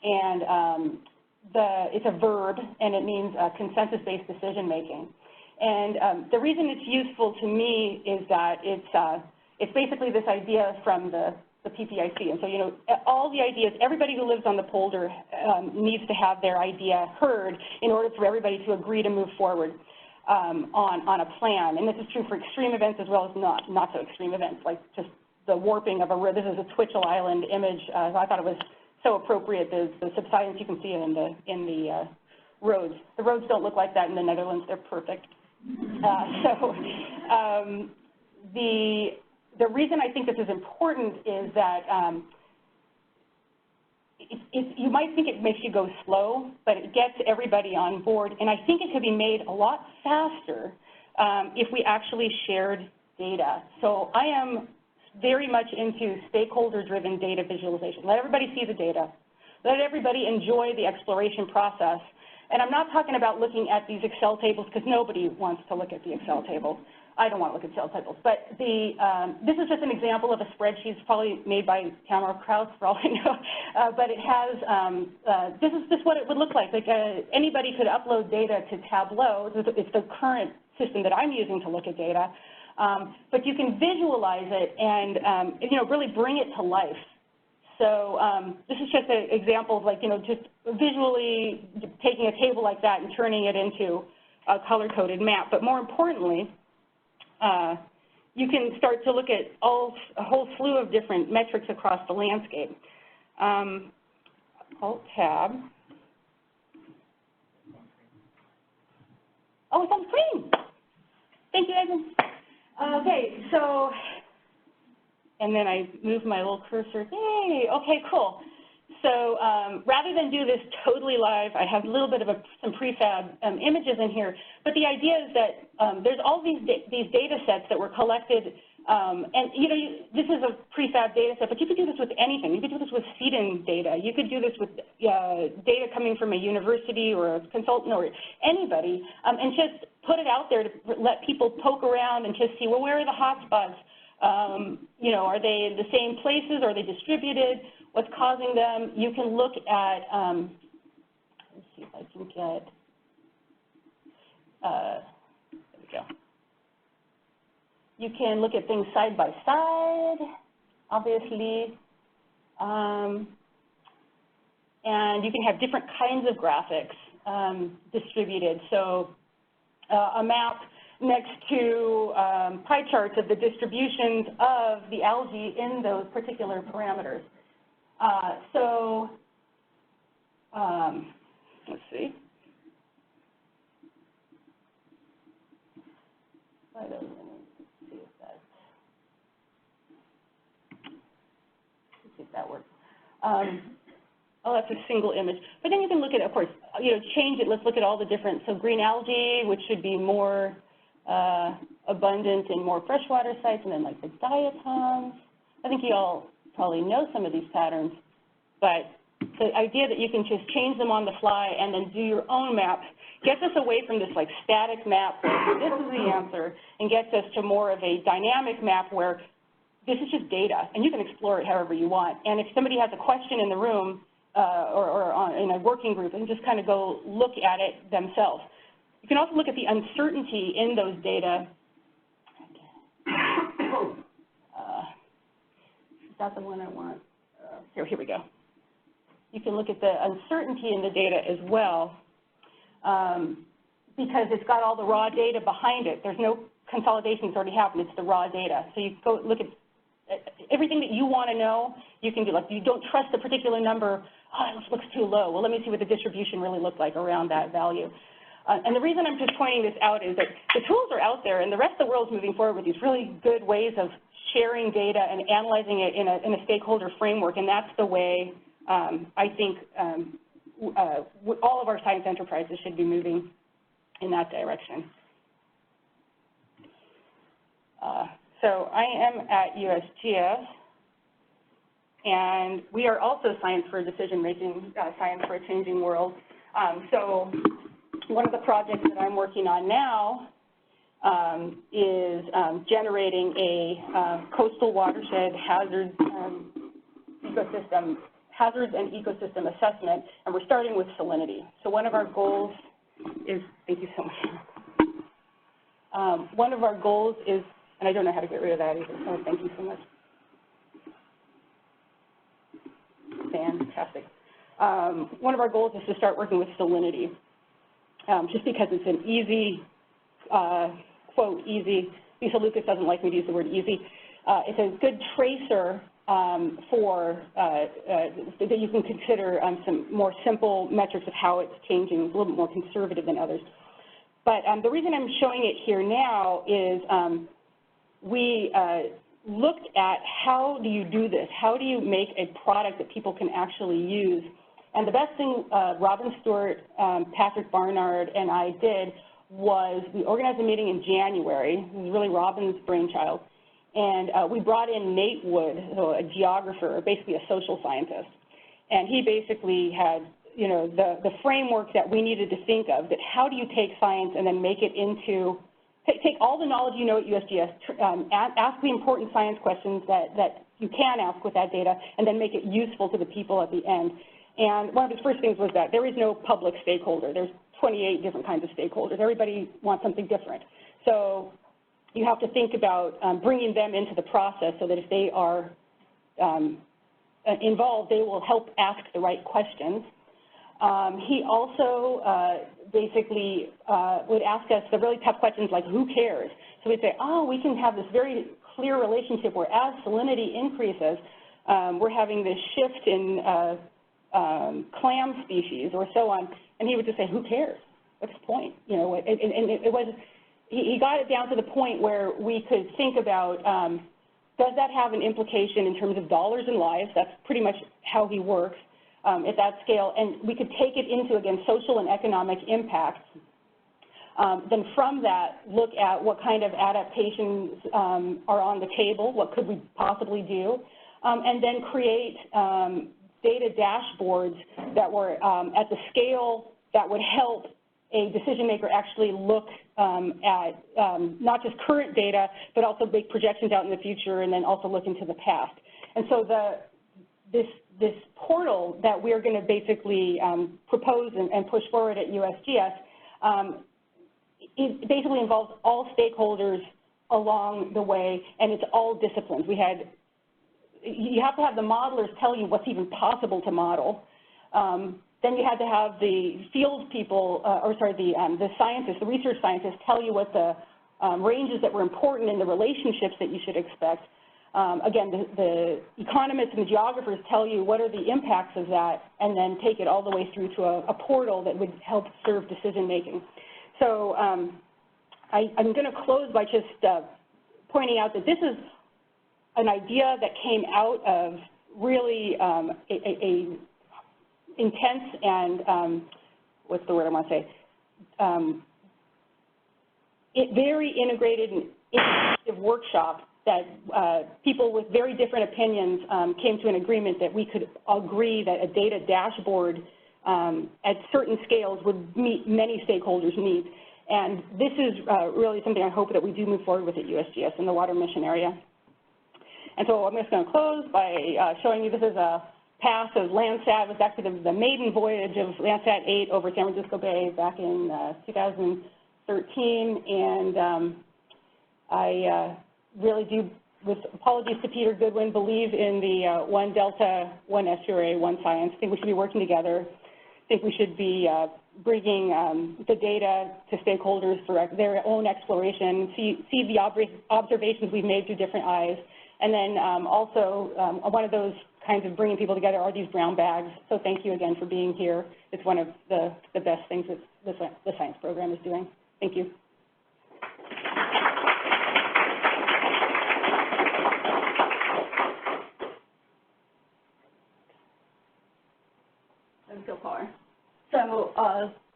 And it's a verb, and it means consensus-based decision-making. And the reason it's useful to me is that it's basically this idea from the PPIC. And so, you know, all the ideas, everybody who lives on the polder needs to have their idea heard in order for everybody to agree to move forward on a plan. And this is true for extreme events as well as not so extreme events, like just the warping of a river. This is a Twitchell Island image. I thought it was so appropriate. The subsidence, you can see it in the roads. The roads don't look like that in the Netherlands. They're perfect. The reason I think this is important is that you might think it makes you go slow, but it gets everybody on board, and I think it could be made a lot faster if we actually shared data. So I am very much into stakeholder-driven data visualization. Let everybody see the data. Let everybody enjoy the exploration process. And I'm not talking about looking at these Excel tables, because nobody wants to look at the Excel tables. I don't want to look at Excel tables. But this is just an example of a spreadsheet. It's probably made by Tamara Kraus, for all I know. But it has, this is just what it would look like. Like anybody could upload data to Tableau. It's the current system that I'm using to look at data. But you can visualize it and, you know, really bring it to life. So this is just an example of, like, you know, just visually taking a table like that and turning it into a color-coded map. But more importantly, you can start to look at a whole slew of different metrics across the landscape. Alt-Tab. Oh, it's on screen. Thank you, Evan. Okay, so, and then I move my little cursor. Yay, okay, cool. So rather than do this totally live, I have a little bit of some prefab images in here, but the idea is that there's all these data sets that were collected, and this is a prefab data set, but you could do this with anything. You could do this with CEDAN data. You could do this with data coming from a university or a consultant or anybody, and just put it out there to let people poke around and just see, well, where are the hot spots? Are they in the same places? Are they distributed? What's causing them? You can look at, let's see if I can get, there we go. You can look at things side by side, obviously, and you can have different kinds of graphics distributed. So a map next to pie charts of the distributions of the algae in those particular parameters. Let's see. If that works. Oh, that's a single image. But then you can look at, of course, change it. Let's look at all the different, so green algae, which should be more abundant in more freshwater sites, and then like the diatoms. I think you all probably know some of these patterns, but the idea that you can just change them on the fly and then do your own map gets us away from this like static map where this is the answer, and gets us to more of a dynamic map where this is just data, and you can explore it however you want. And if somebody has a question in the room or in a working group, and just kind of go look at it themselves. You can also look at the uncertainty in those data. Is that the one I want? Here we go. You can look at the uncertainty in the data as well, because it's got all the raw data behind it. There's no consolidation that's already happened. It's the raw data. So you go look at everything that you want to know. You can do, like, you don't trust a particular number. Oh, it looks too low. Well, let me see what the distribution really looked like around that value. And the reason I'm just pointing this out is that the tools are out there, and the rest of the world is moving forward with these really good ways of sharing data and analyzing it in a stakeholder framework, and that's the way I think all of our science enterprises should be moving in that direction. So I am at USGS, and we are also Science for Decision-Making, Science for a Changing World. So one of the projects that I'm working on now is generating a coastal watershed hazards and ecosystem assessment, and we're starting with salinity. So one of our goals is, thank you so much. One of our goals is, and I don't know how to get rid of that either, so thank you so much. Fantastic. One of our goals is to start working with salinity, just because it's an easy, quote, easy. Lisa Lucas doesn't like me to use the word easy. It's a good tracer that you can consider some more simple metrics of how it's changing, a little bit more conservative than others. But the reason I'm showing it here now is we looked at how do you do this? How do you make a product that people can actually use? And the best thing Robin Stewart, Patrick Barnard, and I did was we organized a meeting in January. It was really Robin's brainchild. And we brought in Nate Wood, a geographer, basically a social scientist. And he basically had, the framework that we needed to think of, that how do you take science and then make it into, take all the knowledge you know at USGS, ask the important science questions that you can ask with that data, and then make it useful to the people at the end. And one of his first things was that there is no public stakeholder. There's 28 different kinds of stakeholders. Everybody wants something different. So you have to think about bringing them into the process so that if they are involved, they will help ask the right questions. He also basically would ask us the really tough questions like, who cares? So we'd say, oh, we can have this very clear relationship where as salinity increases, we're having this shift in clam species or so on. And he would just say, who cares? What's the point? He got it down to the point where we could think about, does that have an implication in terms of dollars and lives? That's pretty much how he works at that scale. And we could take it into, again, social and economic impacts. Then from that, look at what kind of adaptations are on the table, what could we possibly do, and then create data dashboards that were at the scale that would help a decision maker actually look at not just current data, but also make projections out in the future and then also look into the past. And so this portal that we're going to basically propose and push forward at USGS, it basically involves all stakeholders along the way, and it's all disciplines. You have to have the modelers tell you what's even possible to model. Then you had to have the field people, the scientists, the research scientists tell you what the ranges that were important in the relationships that you should expect. Again, the economists and the geographers tell you what are the impacts of that, and then take it all the way through to a portal that would help serve decision making. So I'm going to close by just pointing out that this is an idea that came out of really a intense and, what's the word I want to say, very integrated and interactive workshop that people with very different opinions came to an agreement that we could agree that a data dashboard at certain scales would meet many stakeholders' needs. And this is really something I hope that we do move forward with at USGS in the water mission area. And so I'm just going to close by showing you this is a path of Landsat. It was actually the maiden voyage of Landsat 8 over San Francisco Bay back in 2013. And I really do, with apologies to Peter Goodwin, believe in the one Delta, one estuary, one science. I think we should be working together. I think we should be bringing the data to stakeholders for their own exploration, see the observations we've made through different eyes. And then also one of those kinds of bringing people together are these brown bags. So thank you again for being here. It's one of the best things that the science program is doing. Thank you. So far. So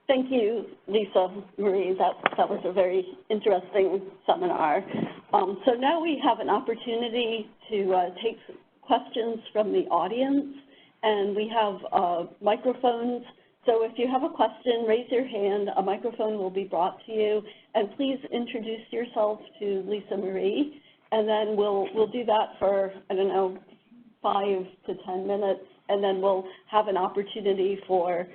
thank you, Lisamarie. That was a very interesting seminar. So now we have an opportunity to take questions from the audience, and we have microphones. So if you have a question, raise your hand. A microphone will be brought to you, and please introduce yourself to Lisamarie, and then we'll do that for, I don't know, 5 to 10 minutes, and then we'll have an opportunity for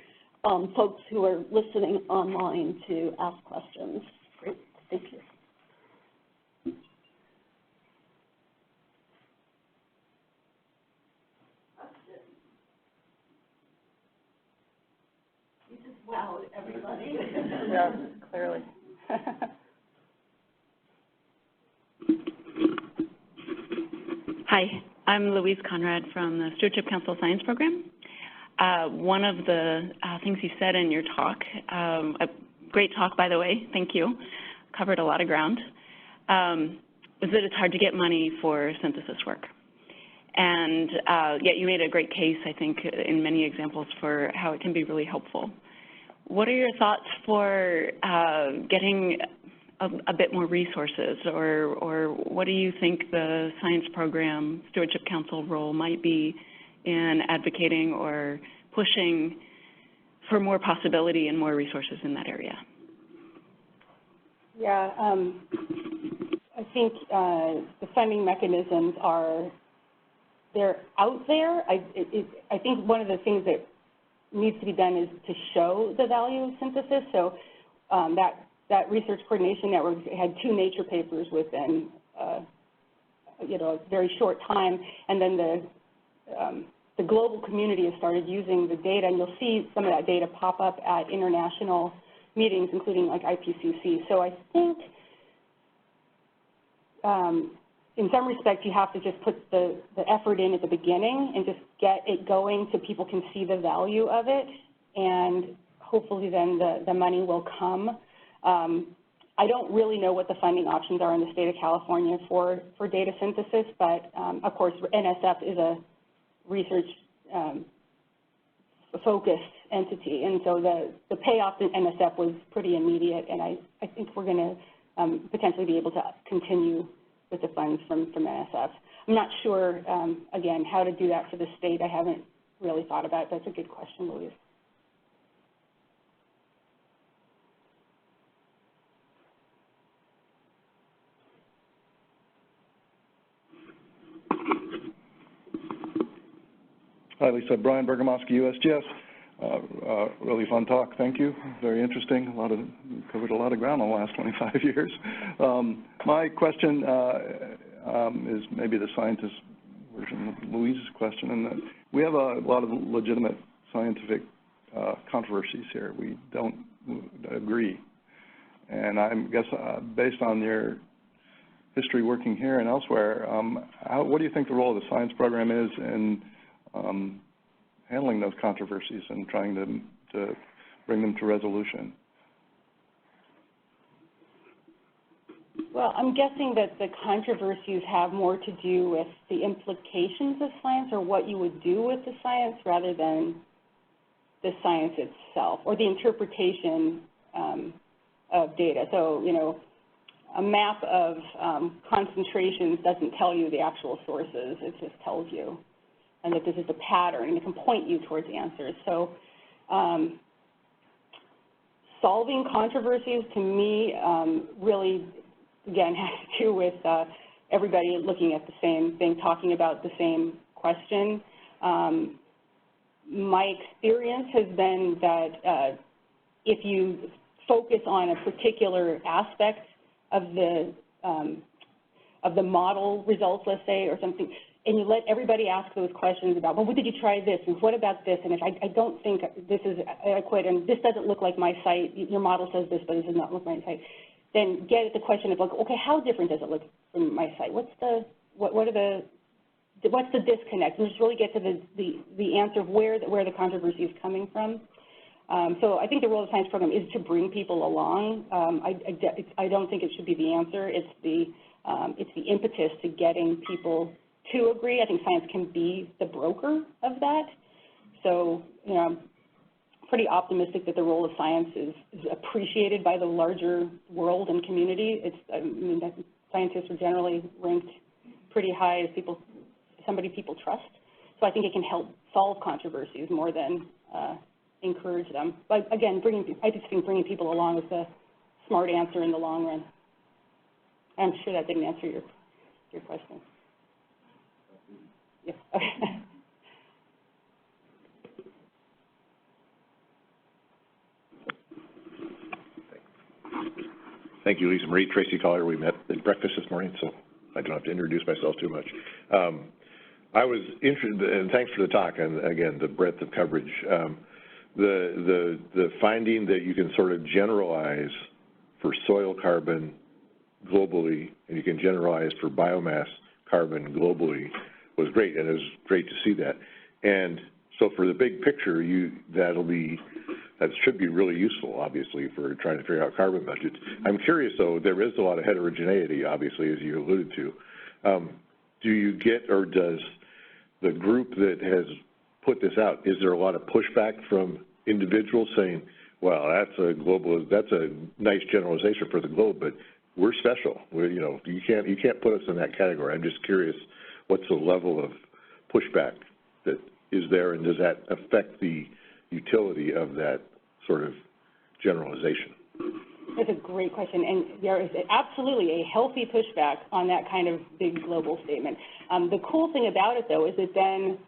folks who are listening online to ask questions. Great, thank you. You just wowed everybody. Yeah, clearly. Hi, I'm Louise Conrad from the Stewardship Council Science Program. One of the things you said in your talk, a great talk, by the way, thank you, covered a lot of ground, is that it's hard to get money for synthesis work. And yet you made a great case, I think, in many examples for how it can be really helpful. What are your thoughts for getting a bit more resources, or what do you think the science program Stewardship Council role might be in advocating or pushing for more possibility and more resources in that area? Yeah, I think the funding mechanisms they're out there. I think one of the things that needs to be done is to show the value of synthesis. So that research coordination network had 2 Nature papers within a very short time, and then the global community has started using the data, and you'll see some of that data pop up at international meetings, including like IPCC. So I think in some respects you have to just put the effort in at the beginning and just get it going so people can see the value of it, and hopefully then the money will come. I don't really know what the funding options are in the state of California for data synthesis, but of course NSF is a research focused entity. And so the payoff to NSF was pretty immediate, and I think we're going to potentially be able to continue with the funds from NSF. I'm not sure, again, how to do that for the state. I haven't really thought about it. That's a good question, Louise. Hi, Lisa. Brian Bergamaschi, USGS. Really fun talk. Thank you. Very interesting. Covered a lot of ground in the last 25 years. My question is maybe the scientist version of Louise's question, and that we have a lot of legitimate scientific controversies here. We don't agree. And I guess based on your history working here and elsewhere, what do you think the role of the science program is in handling those controversies and trying to bring them to resolution? Well, I'm guessing that the controversies have more to do with the implications of science or what you would do with the science rather than the science itself or the interpretation of data. So, you know, a map of concentrations doesn't tell you the actual sources. It just tells you and that this is a pattern, and it can point you towards answers. So solving controversies, to me, really, again, has to do with everybody looking at the same thing, talking about the same question. My experience has been that if you focus on a particular aspect of the model results, let's say, or something, and you let everybody ask those questions about, well, did you try this, and what about this, and if I don't think this is adequate, and this doesn't look like my site, your model says this, but this does not look like my site, then get at the question of, like, okay, how different does it look from my site? What's the disconnect? And just really get to the answer of where the controversy is coming from. So I think the role of the science program is to bring people along. I don't think it should be the answer. It's the impetus to getting people to agree. I think science can be the broker of that. So, you know, I'm pretty optimistic that the role of science is appreciated by the larger world and community. I mean, scientists are generally ranked pretty high as somebody people trust. So I think it can help solve controversies more than encourage them. But again, I just think bringing people along is a smart answer in the long run. I'm sure that didn't answer your question. Yeah. Okay. Thank you, Lisamarie. Tracy Collier, we met at breakfast this morning, so I don't have to introduce myself too much. I was interested, and thanks for the talk, and again, the breadth of coverage. The finding that you can sort of generalize for soil carbon globally, and you can generalize for biomass carbon globally was great, and it was great to see that. And so for the big picture, that should be really useful, obviously, for trying to figure out carbon budgets. I'm curious, though, there is a lot of heterogeneity, obviously, as you alluded to. Do you get, or does the group that has put this out, is there a lot of pushback from individuals saying, well, that's a nice generalization for the globe, but we're special. You know, you can't put us in that category. I'm just curious, what's the level of pushback that is there, and does that affect the utility of that sort of generalization? That's a great question, and there is absolutely a healthy pushback on that kind of big global statement. The cool thing about it, though, is it then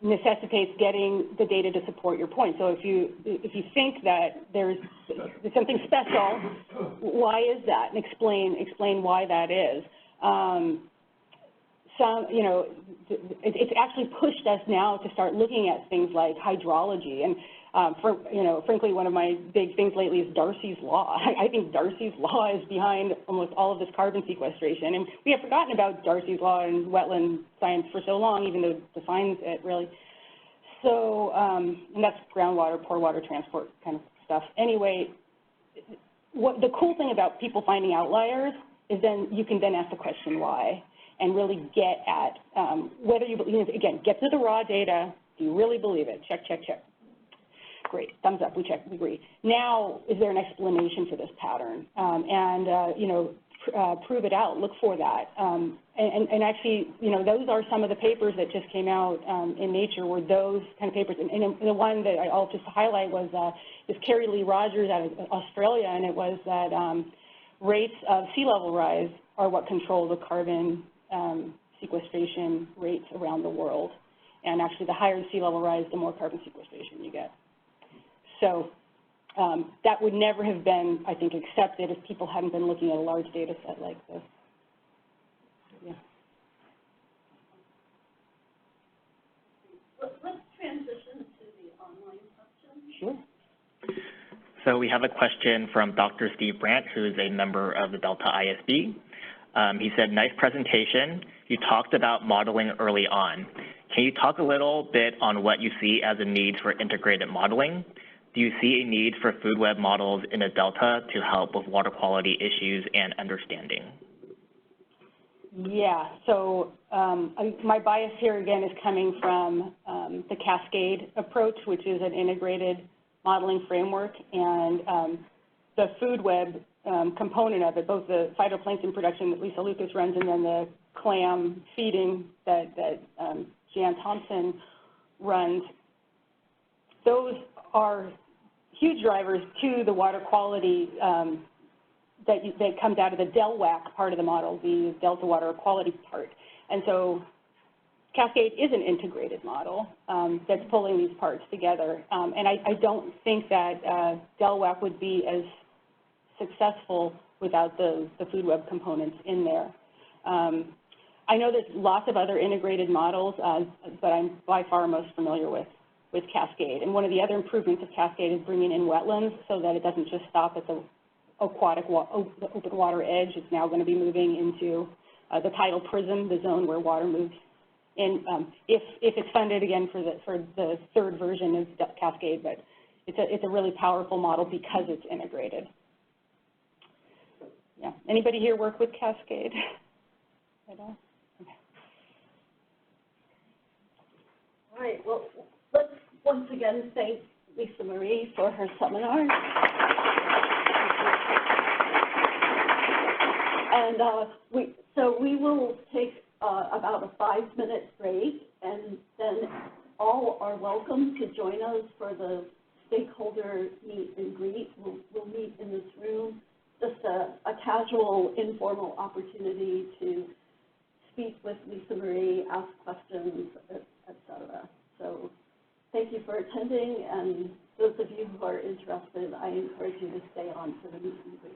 necessitates getting the data to support your point. So if you think that there's something special, why is that? And explain why that is. It's actually pushed us now to start looking at things like hydrology. And, frankly, one of my big things lately is Darcy's Law. I think Darcy's Law is behind almost all of this carbon sequestration. And we have forgotten about Darcy's Law and wetland science for so long, even though it defines it, really. So, and that's groundwater, pore water transport kind of stuff. Anyway, the cool thing about people finding outliers is then you can then ask the question why, and really get at whether you believe, again, get to the raw data. Do you really believe it? Check, check, check. great, thumbs up, we check, we agree. Now, is there an explanation for this pattern? You know, prove it out, look for that. And actually, you know, those are some of the papers that just came out in Nature were those kind of papers. And the one that I'll just highlight was this Carrie Lee Rogers out of Australia, and it was that rates of sea level rise are what control the carbon sequestration rates around the world. And actually, the higher the sea level rise, the more carbon sequestration you get. So that would never have been, I think, accepted if people hadn't been looking at a large data set like this. Yeah. Let's transition to the online question. Sure. So we have a question from Dr. Steve Brandt, who is a member of the Delta ISB. He said, nice presentation. You talked about modeling early on. Can you talk a little bit on what you see as a need for integrated modeling? Do you see a need for food web models in a delta to help with water quality issues and understanding? Yeah, so my bias here again is coming from the Cascade approach, which is an integrated modeling framework, and the food web component of it, both the phytoplankton production that Lisa Lucas runs and then the clam feeding that Jan Thompson runs. Those are huge drivers to the water quality that comes out of the DELWAC part of the model, the Delta Water Quality part. And so Cascade is an integrated model that's pulling these parts together. And I don't think that DELWAC would be as successful without the food web components in there. I know there's lots of other integrated models, but I'm by far most familiar with Cascade. And one of the other improvements of Cascade is bringing in wetlands so that it doesn't just stop at the aquatic, the open water edge. It's now going to be moving into the tidal prism, the zone where water moves in, if it's funded again for the third version of Cascade, but it's a really powerful model because it's integrated. Yeah. Anybody here work with Cascade at all? Okay. All right. Well, let's once again thank Lisamarie for her seminar. And we will take about a 5-minute break, and then all are welcome to join us for the stakeholder meet and greet. We'll meet in this room, just a casual, informal opportunity to speak with Lisamarie, ask questions, et cetera. So thank you for attending, and those of you who are interested, I encourage you to stay on for the meet and greet.